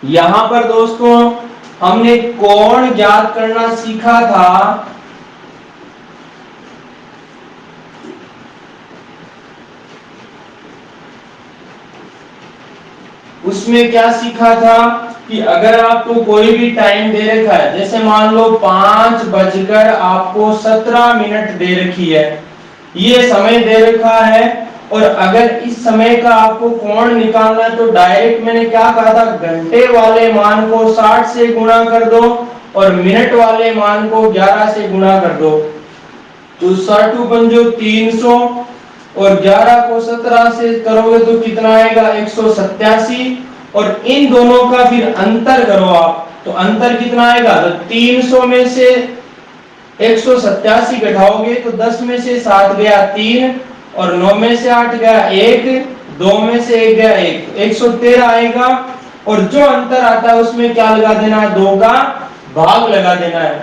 यहां पर दोस्तों हमने कोण ज्ञात करना सीखा था। उसमें क्या सीखा था कि अगर आपको कोई भी टाइम दे रखा है, जैसे मान लो 5 बजकर आपको 17 मिनट दे रखी है, ये समय दे रखा है, और अगर इस समय का आपको कोण निकालना है तो डायरेक्ट मैंने क्या कहा था, घंटे वाले मान को 60 से गुणा कर दो और मिनट वाले मान को 11 से गुणा कर दो, तो 60 पंजो 300 और 11 को 17 से करोगे तो कितना आएगा 187, और इन दोनों का फिर अंतर करो आप, तो अंतर कितना आएगा, तो 300 में से 187 घटाओगे तो 10 में से 7 गया 3 और 9 में से 8 गया 1, 2 में से 1 गया 1, 113 आएगा। और जो अंतर आता है उसमें क्या लगा देना है, 2 का भाग लगा देना है,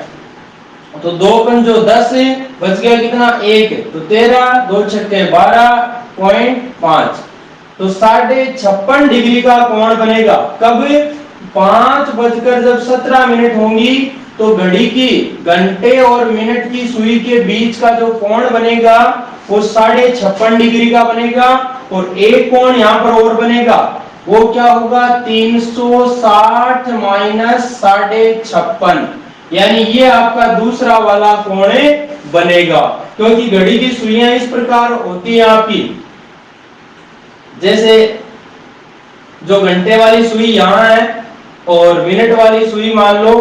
तो 2 पंजो 10 बच गया कितना 1, तो 13, 2 छक्के 12.5, तो 56.5 डिग्री का कोण बनेगा। कब, 5 बजकर जब 17 मिनट होंगी तो घड़ी की घंटे और मिनट की सुई के बीच का जो कोण बनेगा वो 56.5 डिग्री का बनेगा। और एक कोण यहां पर और बनेगा, वो क्या होगा, 360 माइनस 56.5, यानी ये आपका दूसरा वाला कोण बनेगा। क्योंकि घड़ी की सुइयां इस प्रकार होती है आपकी, जैसे जो घंटे वाली सुई यहां है और मिनट वाली सुई मान लो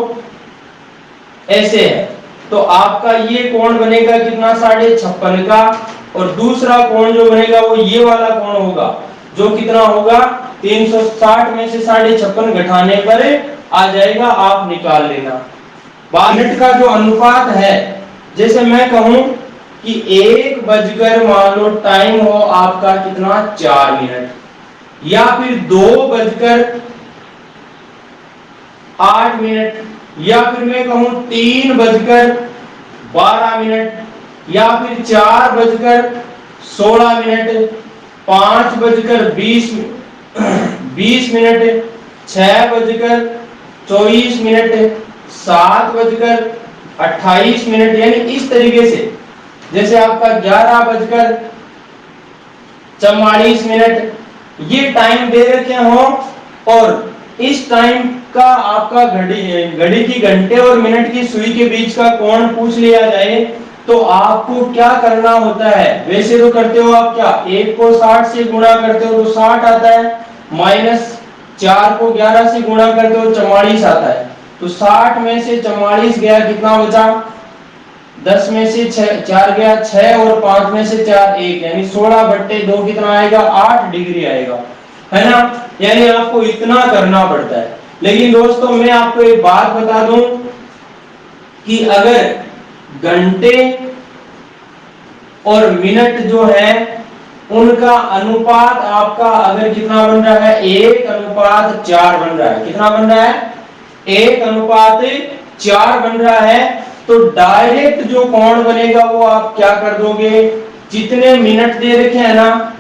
ऐसे है, तो आपका ये कोण बनेगा कितना 56.5 का, और दूसरा कोण जो बनेगा वो ये वाला कोण होगा, जो कितना होगा 360 में से 56.5 घटाने पर आ जाएगा, आप निकाल लेना। मिनट का जो अनुपात है, जैसे मैं कहूं कि 1 बजकर मान लो टाइम हो आपका कितना 4 मिनट, या फिर 2 बजकर 8 मिनट, या फिर मैं कहूं 3 बजकर 12 मिनट, या फिर 4 बजकर 16 मिनट, 5 बजकर 20 मिनट, 6 बजकर 24 मिनट, 7 बजकर 28 मिनट, यानी इस तरीके से, जैसे आपका 11 बजकर 44 मिनट, ये टाइम दे रखे हो, और इस टाइम का आपका घड़ी की घंटे और मिनट की सुई के बीच का कोण पूछ लिया जाए, तो आपको क्या करना होता है, वैसे तो करते हो आप क्या, 1 को 60 से गुणा करते हो तो 60 आता है, माइनस 4 को 11 से गुणा करते हो 44 आता है, तो 60 में से 44 गया कितना बचा, 10 में से 4 गया 6 और 5 में से 4 1, यानी 16/2 कितना आएगा 8 डिग्री आएगा, है ना। यानी आपको इतना करना पड़ता है। लेकिन दोस्तों मैं आपको एक बात बता दूं कि अगर घंटे और मिनट जो है उनका अनुपात आपका अगर कितना बन रहा है, 1:4 बन रहा है, कितना बन रहा है, 1:4 बन रहा है, तो डायरेक्ट जो कोण बनेगा वो आप क्या कर दोगे, जितने मिनट दे रखे हैं ना,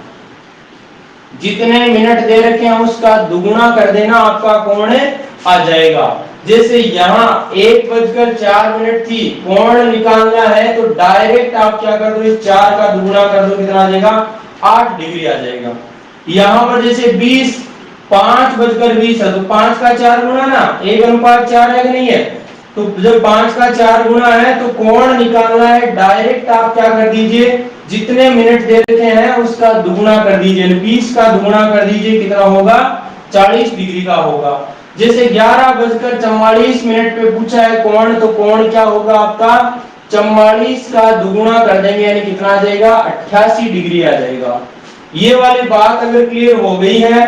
जितने मिनट दे रखे हैं उसका दुगुना कर देना, आपका कोण आ जाएगा। जैसे यहाँ 1:04 थी, कोण निकालना है तो डायरेक्ट आप क्या कर दो, इस 4 का दुगुना कर दो, कितना आ जाएगा 8 डिग्री आ जाएगा। यहाँ पर जैसे 5:20 है तो 5 का 4 गुना ना, 1:4 है कि नहीं है, तो जब 5 का 4 गुना है तो कोण निकालना है, डायरेक्ट आप क्या कर दीजिए, जितने मिनट दे रखे हैं उसका दुगुना कर दीजिए, 20 का दुगुना कर दीजिए, कितना होगा 40 डिग्री का होगा। जैसे 11:44 पे पूछा है कोण, तो कोण क्या होगा आपका 44 का दुगुना कर देंगे, यानी कितना आ जाएगा 88 डिग्री आ जाएगा। ये वाली बात अगर क्लियर हो गई है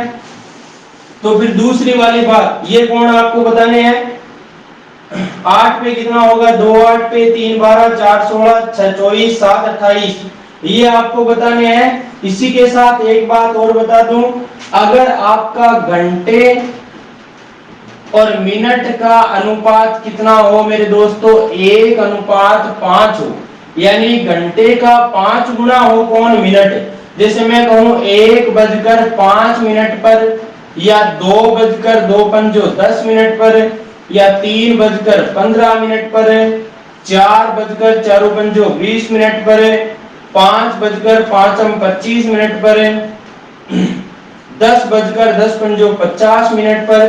तो फिर दूसरी वाली बात, ये कोण आपको बताने हैं, 8 पे कितना होगा 2 8 पे 3 12 4 16 6 24 7 28, ये आपको बताने हैं। इसी के साथ एक बात और बता दूं, अगर आपका घंटे और मिनट का अनुपात कितना हो मेरे दोस्तों, 1:5 हो, यानी घंटे का 5 गुना हो कौन, मिनट। जैसे मैं कहूं 1:05 पर या 2:02 पर, या 3:15 पर, 4:04 पर, 5:05 पर, 10:10 पर।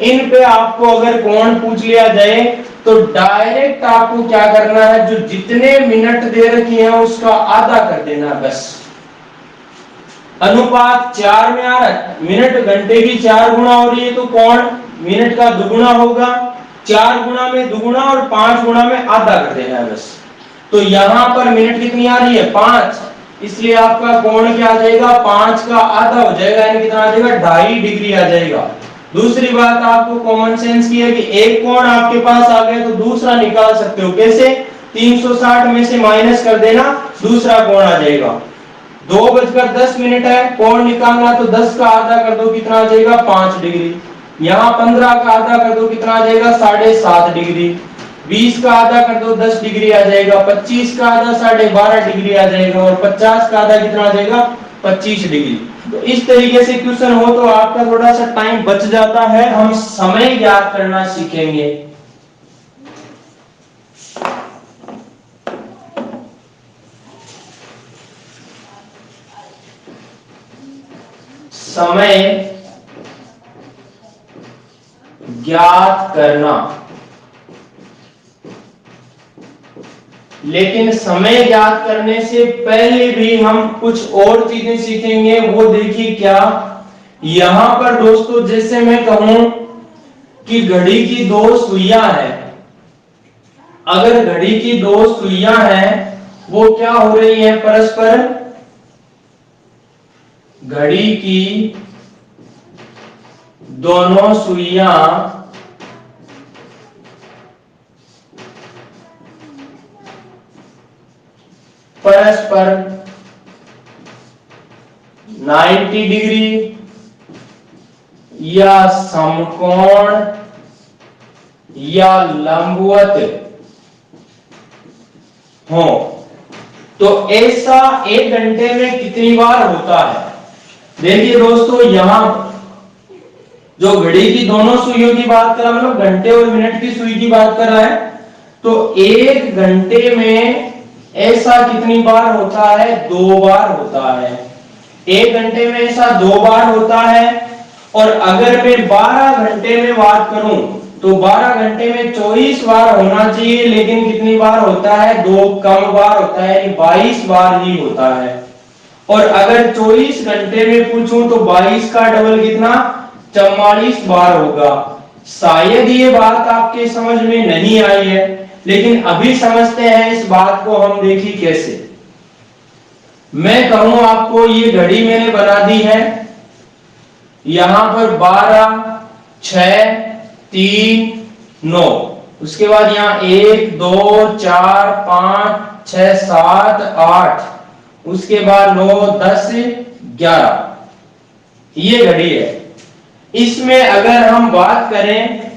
इन पे आपको अगर कोण पूछ लिया जाए तो डायरेक्ट आपको क्या करना है, जो जितने मिनट दे रखी है उसका आधा कर देना बस। अनुपात 4 में आ रहा है, मिनट घंटे की 4 गुना हो रही है तो कोण मिनट का दुगुना होगा, 4 गुना में दुगुना और 5 गुना में आधा कर देना है बस। तो यहां पर मिनट कितनी आ रही है 5, इसलिए आपका कोण क्या आ जाएगा 5 का आधा हो जाएगा, यानी कितना आ जाएगा 2.5 डिग्री आ जाएगा। दूसरी बात आपको कॉमन सेंस की है कि एक कोण आपके पास आ गया तो दूसरा निकाल सकते हो, कैसे 360 में से माइनस कर देना, दूसरा कोण आ जाएगा। 2:10 है, कोण निकालना तो 10 का आधा कर दो, कितना आ जाएगा 5 डिग्री। यहाँ 15 का आधा कर दो, कितना आ जाएगा 7.5 डिग्री। 20 का आधा कर दो 10 डिग्री आ जाएगा, 25 का आधा 12.5 डिग्री आ जाएगा, और 50 का आधा कितना आ जाएगा 25 डिग्री। तो इस तरीके से क्वेश्चन हो तो आपका थोड़ा सा टाइम बच जाता है। हम समय ज्ञात करना सीखेंगे। समय ज्ञात करना, लेकिन समय ज्ञात करने से पहले भी हम कुछ और चीजें सीखेंगे। वो देखिए क्या, यहां पर दोस्तों जैसे मैं कहूं कि घड़ी की 2 सुइयां हैं, अगर घड़ी की 2 सुइयां हैं वो क्या हो रही है परस्पर, घड़ी की दोनों सुइयां परस्पर 90 डिग्री या समकोण या लंबवत हो, तो ऐसा 1 घंटे में कितनी बार होता है। देखिए दोस्तों, यहां जो घड़ी की दोनों सुइयों की बात कर रहा, मतलब घंटे और मिनट की सुई की बात कर रहा है, तो 1 घंटे में ऐसा कितनी बार होता है 2 बार होता है। 1 घंटे में ऐसा 2 बार होता है। और अगर मैं 12 घंटे में बात करूं तो 12 घंटे में 24 बार होना चाहिए, लेकिन कितनी बार होता है 2 कम बार होता है, यानी 22 बार ही होता है। और अगर 24 घंटे में पूछूं तो 22 का डबल कितना 44 बार होगा। शायद ये बात आपके समझ में नहीं आई है, लेकिन अभी समझते हैं इस बात को हम। देखिए कैसे, मैं कहूं आपको ये घड़ी मैंने बना दी है, यहां पर 12, 6, 3, 9, उसके बाद यहां 1, 2, 4, 5, 6, 7, 8, उसके बाद 9, 10, 11, ये घड़ी है। इसमें अगर हम बात करें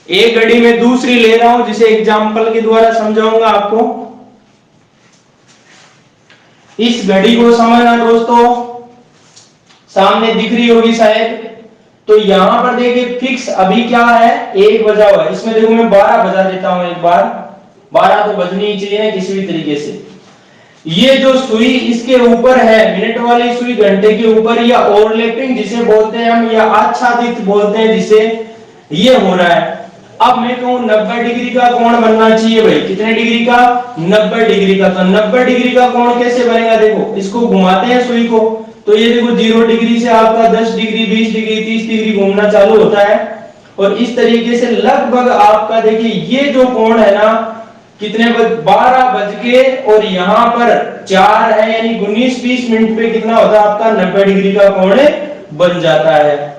एक घड़ी में दूसरी ले रहा हूं, जिसे एग्जाम्पल के द्वारा समझाऊंगा आपको। इस घड़ी को समझना दोस्तों, सामने दिख रही होगी शायद। तो यहां पर देखिए फिक्स अभी क्या है 1 बजा हुआ है, इसमें देखो मैं 12 बजा देता हूं एक बार, 12 तो बजनी ही चाहिए किसी भी तरीके से। ये जो सुई इसके ऊपर है, मिनट वाली सुई घंटे के ऊपर, या ओवरलैपिंग जिसे बोलते हैं हम, या आच्छादित बोलते हैं जिसे, ये हो रहा है। अब मैं कहूं 90 डिग्री का कोण बनना चाहिए भाई, कितने डिग्री का 90 डिग्री का। तो 90 डिग्री का कोण कैसे बनेगा, देखो इसको घुमाते हैं सुई को, तो ये देखो 0 डिग्री से आपका 10 डिग्री 20 डिग्री 30 डिग्री घूमना चालू होता है। और इस तरीके से लगभग आपका देखिए ये जो कोण है ना, कितने 12 बज के और यहाँ पर 4 है, यानी 19-20 मिनट पे कितना होता है आपका 90 डिग्री का कोण बन जाता है।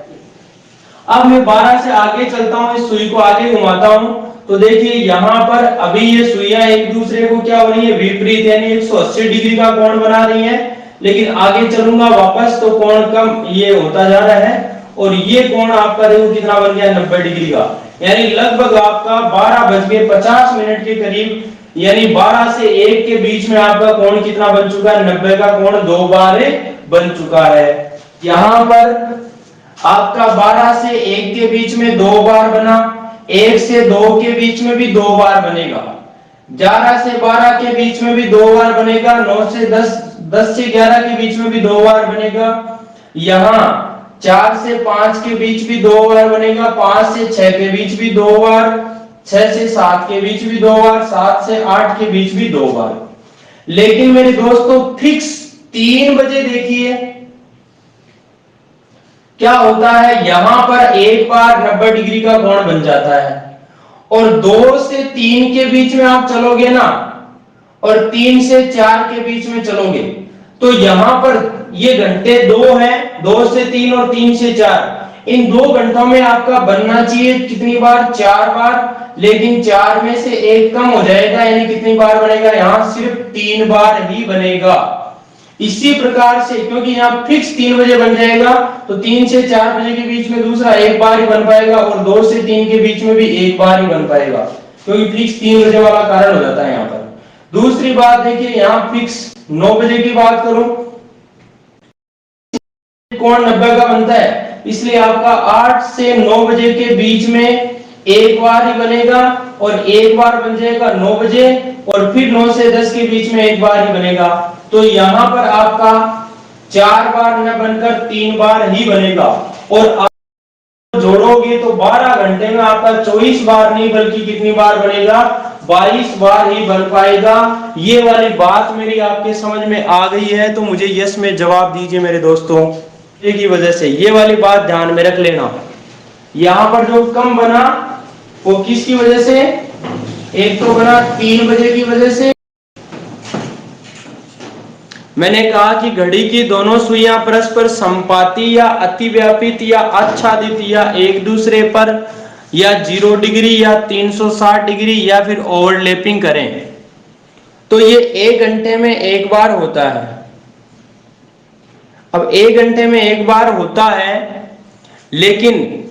अब मैं 12 से आगे चलता हूं, इस सुई को आगे घुमाता हूं, तो देखिए यहां पर अभी ये सुइयां एक दूसरे को क्या हो रही है विपरीत, यानी 180 डिग्री का कोण बना रही है। लेकिन आगे चलूंगा वापस तो कोण कम ये होता जा रहा है, और ये कोण आपका देखो कितना बन गया 90 डिग्री का, यानी लगभग आपका 12:50 के करीब, यानी 12 से 1 के बीच में आपका कोण कितना बन चुका है, 90 का कोण 2 बार बन चुका है। यहां पर आपका 12 से 1 के बीच में 2 बार बना, 1 से 2 के बीच में भी 2 बार बनेगा, 11 से 12 के बीच में भी 2 बार बनेगा, 9 से 10, 10 से 11 के बीच में भी 2 बार बनेगा, यहां 4 से 5 के बीच भी 2 बार बनेगा, 5 से 6 के बीच भी 2 बार, 6 से 7 के बीच भी 2 बार, 7 से 8 के बीच भी 2 बार। लेकिन मेरे दोस्तों फिक्स 3 बजे देखिए क्या होता है, यहां पर एक बार 90 डिग्री का कोण बन जाता है, और 2 से 3 के बीच में आप चलोगे ना, और 3 से 4 के बीच में चलोगे, तो यहां पर ये घंटे 2 हैं, 2 से 3 और 3 से 4, इन 2 घंटों में आपका बनना चाहिए कितनी बार, 4 बार, लेकिन 4 में से 1 कम हो जाएगा, यानी कितनी बार बनेगा, यहां सिर्फ 3 बार ही बनेगा। इसी प्रकार से क्योंकि यहाँ फिक्स 3 बजे बन जाएगा, तो 3 से 4 बजे के बीच में दूसरा 1 बार ही बन पाएगा, और 2 से 3 के बीच में भी 1 बार ही बन पाएगा, क्योंकि फिक्स 3 बजे वाला कारण हो जाता है यहाँ पर। दूसरी बात देखिए, यहाँ फिक्स 9 बजे की बात करूं, कोण 90 का बनता है, इसलिए आपका 8 से 9 बजे के बीच में 1 बार ही बनेगा, और 1 बार बन जाएगा 9 बजे, और फिर 9 से 10 के बीच में 1 बार ही बनेगा, तो यहां पर आपका 4 बार न बनकर 3 बार ही बनेगा, और आप जोड़ोगे तो 12 घंटे में आपका 24 बार नहीं बल्कि कितनी बार बनेगा, 22 बार ही बन पाएगा। ये वाली बात मेरी आपके समझ में आ गई है तो मुझे यस में जवाब दीजिए मेरे दोस्तों। ये की वजह से ये वाली बात ध्यान में रख लेना, यहां पर जो कम बना वो किसकी वजह से, एक तो बना 3 बजे की वजह से। मैंने कहा कि घड़ी की दोनों सुइयां परस्पर संपाती या अतिव्यापित या आच्छादित या एक दूसरे पर या 0 डिग्री या 360 डिग्री या फिर ओवरलैपिंग करें, तो ये 1 घंटे में 1 बार होता है। अब 1 घंटे में 1 बार होता है, लेकिन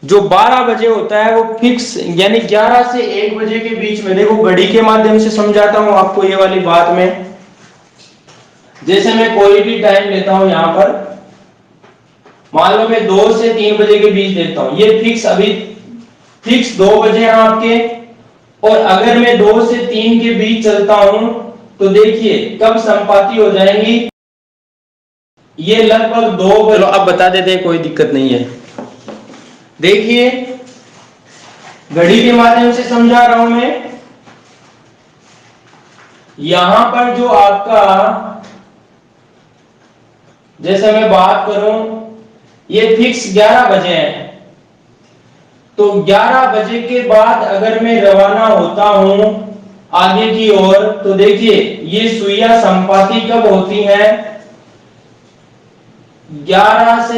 जो 12 बजे होता है वो फिक्स, यानी 11 से 1 बजे के बीच में। देखो घड़ी के माध्यम से समझाता हूं आपको ये वाली बात में। जैसे मैं कोई भी टाइम लेता हूं, यहां पर मान लो मैं 2 से 3 बजे के बीच देता हूं, ये फिक्स अभी फिक्स 2 बजे हैं आपके, और अगर मैं 2 से 3 के बीच चलता हूं तो देखिए कब संपाती हो जाएंगी, ये लगभग 2 बजे। अब बता देते हैं, कोई दिक्कत नहीं है। देखिए घड़ी के माध्यम से समझा रहा हूं मैं, यहां पर जो आपका, जैसे मैं बात करूं, ये फिक्स 11 बजे है, तो 11 बजे के बाद अगर मैं रवाना होता हूं आगे की ओर, तो देखिए ये सुइयां संपाती कब होती हैं, 11 से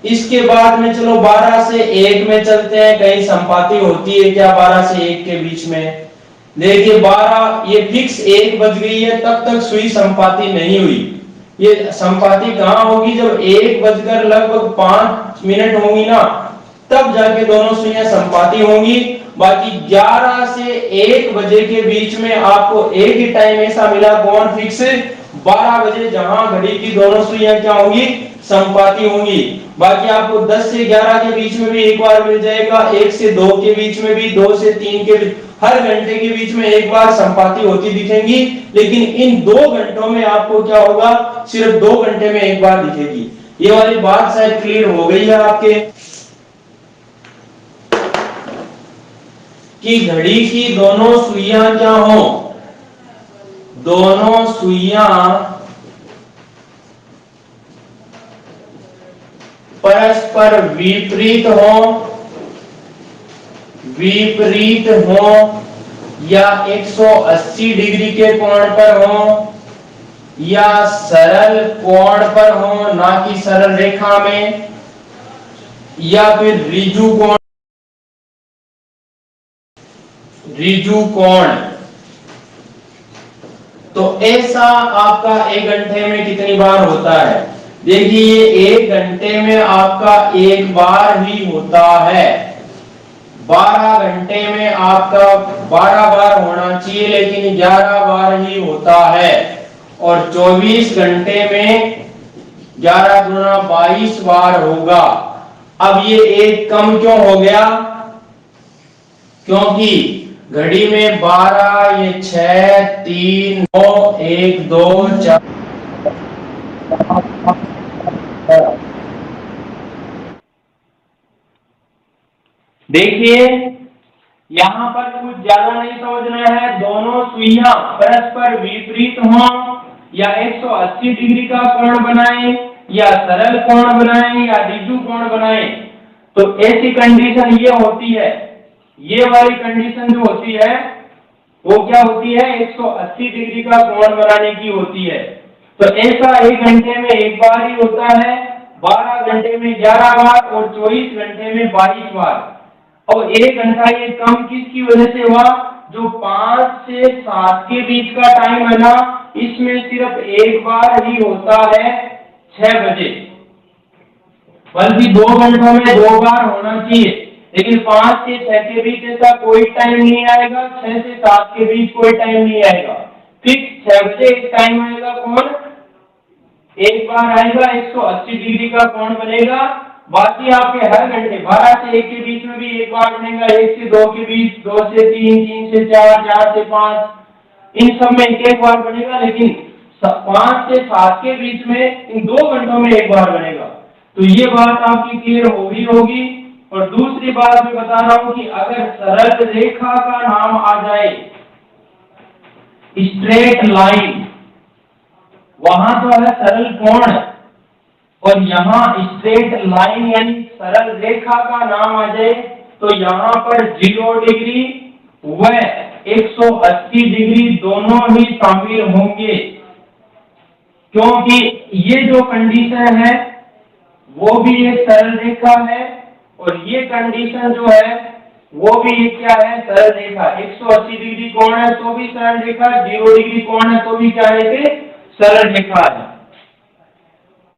इसके बाद में चलो 12 से 1 में चलते हैं, कहीं संपाती होती है क्या 12 से 1 के बीच में। देखिए 12, ये फिक्स 1 बज गई है, तब तक सुई संपाती नहीं हुई। ये संपाती कहां होगी, जब 1 बजकर लगभग 5 मिनट होंगी ना, तब जाके दोनों सुइयां संपाती होंगी। बाकी 11 से 1 बजे के बीच में आपको एक ही टाइम ऐसा मिला कौन फिक्स 12 बजे, जहां घड़ी की दोनों सुइयां क्या होंगी, संपाती होंगी। बाकी आपको 10 से 11 के बीच में भी 1 बार मिल जाएगा, 1 से 2 के बीच में भी, 2 से 3 के बीच, हर घंटे के बीच में 1 बार संपाती होती दिखेंगी। लेकिन इन 2 घंटों में आपको क्या होगा, सिर्फ 2 घंटे में 1 बार दिखेगी। ये वाली बात शायद क्लियर हो गई है आपके, कि घड़ी की दोनों सुइयां क्या हो, दोनों सुइयां परस्पर विपरीत हो या 180 डिग्री के कोण पर हो या सरल कोण पर हो, ना कि सरल रेखा में, या फिर रिजु कोण तो ऐसा आपका 1 घंटे में कितनी बार होता है? देखिए 1 घंटे में आपका 1 बार ही होता है। 12 घंटे में आपका 12 बार होना चाहिए, लेकिन 11 बार ही होता है। और 24 घंटे में 11 गुना 22 बार होगा। अब ये 1 कम क्यों हो गया? क्योंकि घड़ी में 12, ये 6, 3, 9, 1, 2, 4। देखिए यहां पर कुछ ज्यादा नहीं समझना है। दोनों सुइयां परस्पर विपरीत हों या 180 डिग्री का कोण बनाएं या सरल कोण बनाएं या द्विभुज कोण बनाएं, तो ऐसी कंडीशन ये होती है। ये वाली कंडीशन जो होती है वो क्या होती है? 180 डिग्री का कोण बनाने की होती है। तो ऐसा 1 घंटे में 1 बार ही होता है, 12 घंटे में 11 बार और 24 घंटे में 22 बार। और 1 घंटा ये कम किसकी वजह से हुआ? जो 5 से 7 के बीच का टाइम है ना, इसमें सिर्फ 1 बार ही होता है 6 बजे। बल्कि 2 घंटों में 2 बार होना चाहिए, लेकिन 5 से 6 के बीच ऐसा कोई टाइम नहीं आएगा, 6 से 7 के बीच कोई टाइम नहीं आएगा। फिक्स 6 बजे एक टाइम आएगा, कौन? 1 बार आएगा, 180 डिग्री का कोण बनेगा। बाकी आपके हर घंटे 12 से 1 के बीच में भी 1 बार बनेगा, 1 से 2 के बीच, 2 से 3, 3 से 4, 4 से 5, इन सब में 1 बार बनेगा। लेकिन 5 से 7 के बीच में इन 2 घंटों में 1 बार बनेगा। तो ये बात आपकी क्लियर होगी। और दूसरी बात मैं बता रहा हूं कि अगर सरल रेखा का नाम आ जाए, स्ट्रेट लाइन, वहां तो है सरल कोण, और यहाँ स्ट्रेट लाइन यानी सरल रेखा का नाम आ जाए तो यहाँ पर 0 डिग्री व 180 डिग्री दोनों ही शामिल होंगे। क्योंकि ये जो कंडीशन है वो भी एक सरल रेखा है, और ये कंडीशन जो है वो भी एक क्या है? सरल रेखा। 180 डिग्री कोण है तो भी सरल रेखा, 0 डिग्री कोण है तो भी क्या है? सरल रेखा है।